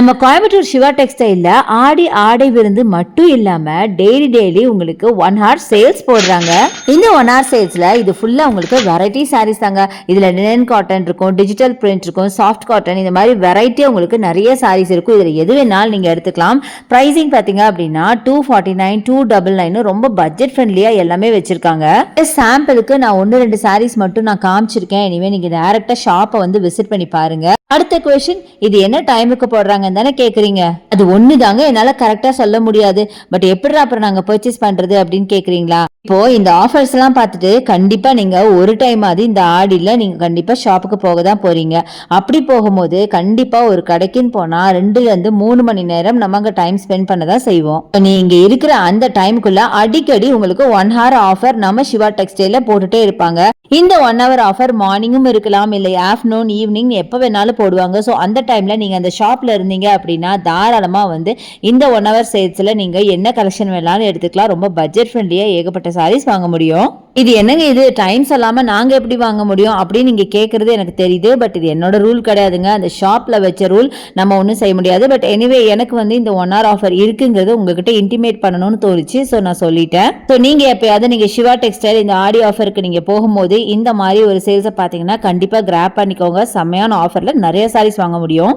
நம்ம கோயம்புத்தூர் சிவா டெக்ஸ்டைல்ல ஆடை விருந்து மட்டும் இல்லாம டெய்லி உங்களுக்கு 1 hour சேல்ஸ் போடுறாங்க. இந்த 1 hour சேல்ஸ்ல இது ஃபுல்லா உங்களுக்கு வெரைட்டி சாரீஸ் தாங்க. இதுல லினன் காட்டன் இருக்கும், டிஜிட்டல் பிரிண்ட் இருக்கும், சாஃப்ட் காட்டன், இந்த மாதிரி வெரைட்டியா உங்களுக்கு நிறைய சாரீஸ் இருக்கும். இதுல எது வேணாலும் நீங்க எடுத்துக்கலாம். பிரைசிங் பாத்தீங்க அப்படின்னா 249, 299 ரொம்ப பட்ஜெட் ஃப்ரெண்ட்லியா எல்லாமே வச்சிருக்காங்க. சாம்பிளுக்கு நான் 1-2 சாரீஸ் மட்டும் நான் காமிச்சிருக்கேன். இனிமே நீங்க டைரக்டா ஷாப்பை வந்து விசிட் பண்ணி பாருங்க. அடுத்த क्वेश्चन, இது என்ன டைமுக்கு போடுறாங்கன்னு தானே கேக்குறீங்க. அது ஒண்ணுதாங்க, என்னால கரெக்டா சொல்ல முடியாது. பட் எப்படி அப்புறம் நாங்க பர்ச்சேஸ் பண்றது அப்படின்னு கேக்குறீங்களா? இப்போ இந்த ஆஃபர்ஸ் எல்லாம் பார்த்துட்டு கண்டிப்பா நீங்க ஒரு டைம் ஆது இந்த ஆடில நீங்க கண்டிப்பா ஷாப்புக்கு போக தான் போறீங்க. அப்படி போகும்போது கண்டிப்பா ஒரு கடைக்குன்னு போனா 2ல இருந்து 3 மணி நேரம் நம்ம அங்க டைம் ஸ்பெண்ட் பண்ணதான் செய்வோம். நீங்க இருக்கிற அந்த டைமுக்குள்ள அடிக்கடி உங்களுக்கு 1 hour ஆஃபர் நம்ம சிவா டெக்ஸ்டைல்ல போட்டுட்டே இருப்பாங்க. இந்த 1 hour ஆஃபர் மார்னிங்கும் இருக்கலாம், இல்லை ஆஃப்டர்நூன், ஈவினிங் எப்போ வேணாலும் போடுவாங்க. ஸோ அந்த டைம்ல நீங்க அந்த ஷாப்ல இருந்தீங்க அப்படின்னா தாராளமா வந்து இந்த 1 hour சேல்ஸ்ல நீங்க என்ன கலெக்ஷன் வேணாலும் எடுத்துக்கலாம். ரொம்ப பட்ஜெட் ஃப்ரெண்ட்லியா ஏகப்பட்ட சாரீஸ் வாங்க முடியும். இது என்னங்க, இது டைம் சொல்லாம நாங்க எப்படி வாங்க முடியும் அப்படின்னு நீங்க கேக்குறது எனக்கு தெரியுது. பட் இது என்னோட ரூல் கிடையாதுங்க, அந்த ஷாப்ல வச்ச ரூல், நம்ம ஒன்றும் செய்ய முடியாது. பட் எனிவே எனக்கு வந்து இந்த 1 hour ஆஃபர் இருக்குங்கிறது உங்ககிட்ட இன்டிமேட் பண்ணணும்னு தோணுச்சு. ஸோ நான் சொல்லிட்டேன். ஸோ நீங்க எப்பயாவது நீங்க சிவா டெக்ஸ்டைல் இந்த ஆடி ஆஃபருக்கு நீங்க போகும்போது இந்த மாதிரி ஒரு சேல்ஸை பார்த்தீங்கன்னா கண்டிப்பா கிராப் பண்ணிக்கோங்க. செம்மையான ஆஃபர்ல நிறைய சாரீஸ் வாங்க முடியும்.